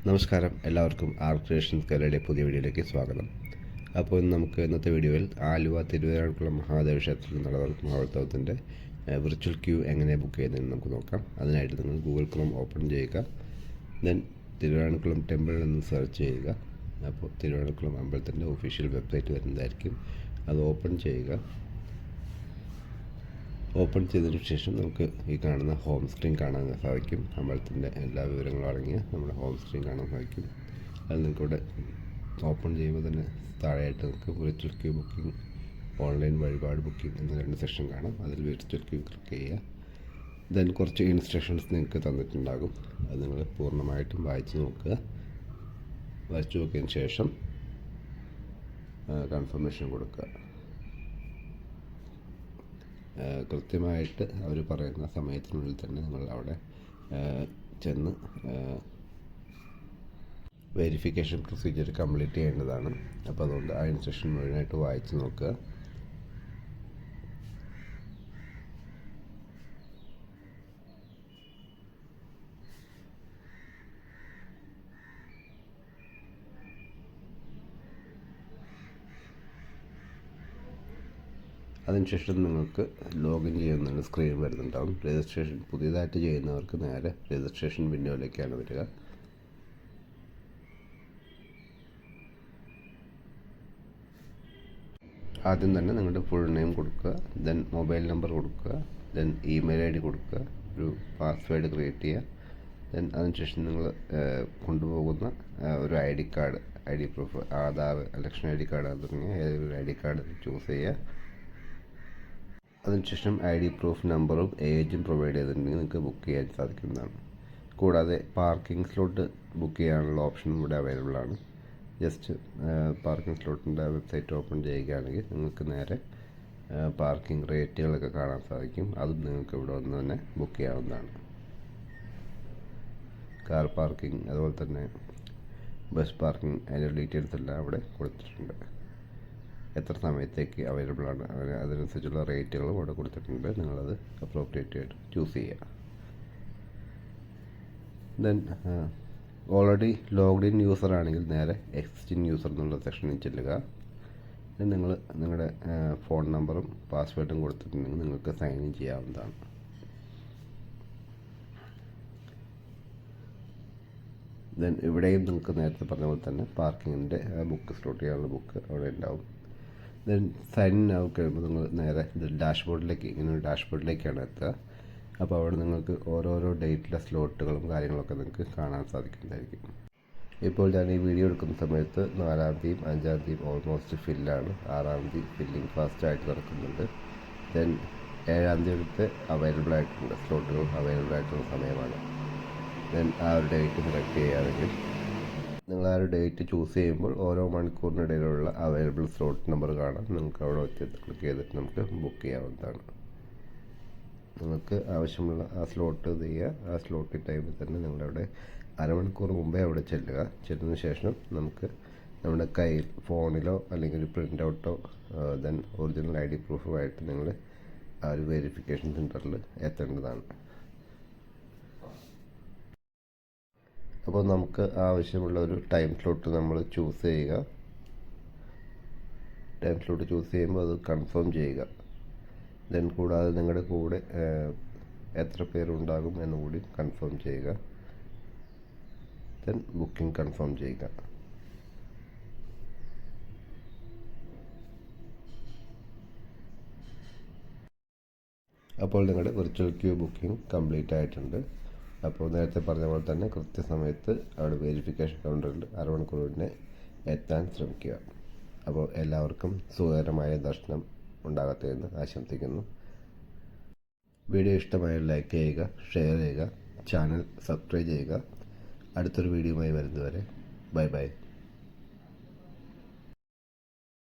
നമസ്കാരം, എല്ലാവർക്കും R creations കേരളയുടെ പുതിയ വീഡിയോയിലേക്ക് സ്വാഗതം. അപ്പോൾ നമുക്ക് ഇന്നത്തെ വീഡിയോയിൽ ആലുവ തിരുവനന്തപുരം മഹാദേവ ക്ഷേത്രത്തിൽ നടന്ന മഹോത്സവത്തിൻ്റെ വിർച്വൽ ക്യൂ എങ്ങനെ ബുക്ക് ചെയ്യുന്നതെന്ന് നമുക്ക് നോക്കാം. അതിനായിട്ട് നിങ്ങൾ ഗൂഗിൾ ക്രോം ഓപ്പൺ ചെയ്യുക. ദെൻ തിരുവനന്തപുരം ടെമ്പിളിൽ നിന്ന് സെർച്ച് ചെയ്യുക. അപ്പോൾ തിരുവനന്തപുരം അമ്പലത്തിൻ്റെ ഒഫീഷ്യൽ വെബ്സൈറ്റ് വരുന്നതായിരിക്കും. അത് ഓപ്പൺ ചെയ്യുക. ഓപ്പൺ ചെയ്തതിന് ശേഷം നമുക്ക് ഈ കാണുന്ന ഹോം സ്ക്രീൻ കാണാൻ സാധിക്കും. അമ്പലത്തിൻ്റെ എല്ലാ വിവരങ്ങളും അടങ്ങിയ നമ്മുടെ ഹോം സ്ക്രീൻ കാണാൻ സാധിക്കും. അത് നിങ്ങൾക്കിവിടെ ഓപ്പൺ ചെയ്യുമ്പോൾ തന്നെ താഴെയായിട്ട് നമുക്ക് വിർച്വൽ ക്യൂ ബുക്കിംഗ്, ഓൺലൈൻ വഴിപാട് ബുക്കിംഗ് എന്ന 2 സെക്ഷൻ കാണാം. അതിൽ വിർച്വൽ ക്യൂ ക്ലിക്ക് ചെയ്യുക. ദെൻ കുറച്ച് ഇൻസ്ട്രക്ഷൻസ് നിങ്ങൾക്ക് തന്നിട്ടുണ്ടാകും. അത് നിങ്ങൾ പൂർണ്ണമായിട്ടും വായിച്ച് നോക്കുക. വായിച്ചു നോക്കിയതിന് ശേഷം കൺഫർമേഷൻ കൊടുക്കുക. കൃത്യമായിട്ട് അവർ പറയുന്ന സമയത്തിനുള്ളിൽ തന്നെ നിങ്ങൾ അവിടെ ചെന്ന് വെരിഫിക്കേഷൻ പ്രൊസീജിയർ കംപ്ലീറ്റ് ചെയ്യേണ്ടതാണ്. അപ്പോൾ അതുകൊണ്ട് ആ ഇൻസ്ട്രക്ഷൻ മുഴുവനായിട്ട് വായിച്ച് നോക്കുക. അതിനുശേഷം നിങ്ങൾക്ക് ലോഗിൻ ചെയ്യുന്നതിന് സ്ക്രീൻ വരുന്നുണ്ടാവും. രജിസ്ട്രേഷൻ പുതിയതായിട്ട് ചെയ്യുന്നവർക്ക് നേരെ രജിസ്ട്രേഷൻ വിൻഡോയിലേക്കാണ് വരിക. ആദ്യം തന്നെ നിങ്ങളുടെ ഫുൾ നെയിം കൊടുക്കുക, ദെൻ മൊബൈൽ നമ്പർ കൊടുക്കുക, ദെൻ ഇമെയിൽ ID കൊടുക്കുക, ഒരു പാസ്വേഡ് ക്രിയേറ്റ് ചെയ്യുക. ദെൻ അതിനുശേഷം നിങ്ങൾ കൊണ്ടുപോകുന്ന ഒരു ID card, ID proof, Aadhaar, election ID card തുടങ്ങിയ ഏതൊരു ID കാർഡ് ചൂസ് ചെയ്യുക. അതിനുശേഷം ID പ്രൂഫ് നമ്പറും ഏജും പ്രൊവൈഡ് ചെയ്തിട്ടുണ്ടെങ്കിൽ നിങ്ങൾക്ക് ബുക്ക് ചെയ്യാൻ സാധിക്കുന്നതാണ്. കൂടാതെ പാർക്കിംഗ് സ്ലോട്ട് ബുക്ക് ചെയ്യാനുള്ള ഓപ്ഷനും ഇവിടെ അവൈലബിൾ ആണ്. ജസ്റ്റ് പാർക്കിംഗ് സ്ലോട്ടിൻ്റെ വെബ്സൈറ്റ് ഓപ്പൺ ചെയ്യുകയാണെങ്കിൽ നിങ്ങൾക്ക് നേരെ പാർക്കിംഗ് റേറ്റുകളൊക്കെ കാണാൻ സാധിക്കും. അതും നിങ്ങൾക്ക് ഇവിടെ വന്ന് തന്നെ ബുക്ക് ചെയ്യാവുന്നതാണ്. കാർ പാർക്കിംഗ്, അതുപോലെ തന്നെ ബസ് പാർക്കിംഗ്, അതിൻ്റെ ഡീറ്റെയിൽസ് എല്ലാം അവിടെ കൊടുത്തിട്ടുണ്ട്. എത്ര സമയത്തേക്ക് അവൈലബിൾ ആണ് അതിനനുസരിച്ചുള്ള റേറ്റുകളും അവിടെ കൊടുത്തിട്ടുണ്ട്. നിങ്ങളത് അപ്രോപ്രിയേറ്റ് ആയിട്ട് ചൂസ് ചെയ്യുക. Then already logged in user ആണെങ്കിൽ നേരെ എക്സിസ്റ്റിംഗ് യൂസർ എന്നുള്ള സെക്ഷനിൽ ചെല്ലുക. ദെൻ നിങ്ങൾ നിങ്ങളുടെ ഫോൺ നമ്പറും പാസ്വേഡും കൊടുത്തിട്ടുണ്ടെങ്കിൽ നിങ്ങൾക്ക് സൈൻ ഇൻ ചെയ്യാവുന്നതാണ്. ദെൻ ഇവിടെയും നിങ്ങൾക്ക് നേരത്തെ പറഞ്ഞ പോലെ തന്നെ പാർക്കിങ്ങിൻ്റെ ബുക്ക് സ്ലോട്ട് ചെയ്യാനുള്ള ബുക്ക് അവിടെ ഉണ്ടാവും. ദെൻ സൈൻ ഇൻ ആയി കഴിയുമ്പോൾ നിങ്ങൾ നേരെ ഡാഷ്ബോർഡിലേക്ക്, ഇങ്ങനെ ഒരു ഡാഷ്ബോർഡിലേക്കാണ് എത്തുക. അപ്പോൾ അവിടെ നിങ്ങൾക്ക് ഓരോരോ ഡേറ്റിലെ സ്ലോട്ടുകളും കാര്യങ്ങളൊക്കെ നിങ്ങൾക്ക് കാണാൻ സാധിക്കുന്നതായിരിക്കും. ഇപ്പോൾ ഞാൻ ഈ വീഡിയോ എടുക്കുന്ന സമയത്ത് 4-ാം തീയതിയും 5-ാം തീയതിയും ഓൾമോസ്റ്റ് ഫില്ലാണ്. 6-ാം തീയതി ഫില്ലിംഗ് ഫാസ്റ്റായിട്ട് നടക്കുന്നുണ്ട്. ദെൻ 7-ാം തീയതി അവൈലബിൾ ആയിട്ടുണ്ട്, സ്ലോട്ടുകൾ അവൈലബിൾ ആയിട്ടുള്ള സമയമാണ്. ദെൻ ആ ഒരു ഡേറ്റ് സെലക്ട് ചെയ്യുകയാണെങ്കിൽ നിങ്ങൾ ആ ഒരു ഡേറ്റ് ചൂസ് ചെയ്യുമ്പോൾ ഓരോ മണിക്കൂറിനിടയിലുള്ള അവൈലബിൾ സ്ലോട്ട് നമ്പർ കാണാം. നിങ്ങൾക്ക് അവിടെ വെച്ച് ക്ലിക്ക് ചെയ്തിട്ട് നമുക്ക് ബുക്ക് ചെയ്യാവുന്നതാണ്. നിങ്ങൾക്ക് ആവശ്യമുള്ള ആ സ്ലോട്ട് ചെയ്യുക. ആ സ്ലോട്ട് ടൈമിൽ തന്നെ നിങ്ങളവിടെ അരമണിക്കൂർ മുമ്പേ അവിടെ ചെല്ലുക. ചെല്ലുന്ന ശേഷം നമുക്ക് നമ്മുടെ കയ്യിൽ ഫോണിലോ അല്ലെങ്കിൽ ഒരു പ്രിൻ്റ് ഔട്ടോ ദെൻ ഒറിജിനൽ ID പ്രൂഫുമായിട്ട് നിങ്ങൾ ആ ഒരു വെരിഫിക്കേഷൻ സെൻറ്ററിൽ എത്തേണ്ടതാണ്. അപ്പോൾ നമുക്ക് ആവശ്യമുള്ള ഒരു ടൈം സ്ലോട്ട് നമ്മൾ ചൂസ് ചെയ്യുക. ടൈം സ്ലോട്ട് ചൂസ് ചെയ്യുമ്പോൾ അത് കൺഫേം ചെയ്യുക. ദെൻ കൂടാതെ നിങ്ങളുടെ കൂടെ എത്ര പേരുണ്ടാകും എന്നുകൂടി കൺഫേം ചെയ്യുക. ദെൻ ബുക്കിംഗ് കൺഫേം ചെയ്യുക. അപ്പോൾ നിങ്ങളുടെ വിർച്വൽ ക്യൂ ബുക്കിംഗ് കംപ്ലീറ്റ് ആയിട്ടുണ്ട്. അപ്പോൾ നേരത്തെ പറഞ്ഞ പോലെ തന്നെ കൃത്യസമയത്ത് അവിടെ വെരിഫിക്കേഷൻ കൗണ്ടറിൽ അരമണിക്കൂർ മുന്നേ എത്താൻ ശ്രമിക്കുക. അപ്പോൾ എല്ലാവർക്കും സുഖകരമായ ദർശനം ഉണ്ടാകട്ടെ എന്ന് ആശംസിക്കുന്നു. വീഡിയോ ഇഷ്ടമായ ലൈക്ക് ചെയ്യുക, ഷെയർ ചെയ്യുക, ചാനൽ സബ്സ്ക്രൈബ് ചെയ്യുക. അടുത്തൊരു വീഡിയോയുമായി വരുന്നതുവരെ ബൈ ബൈ.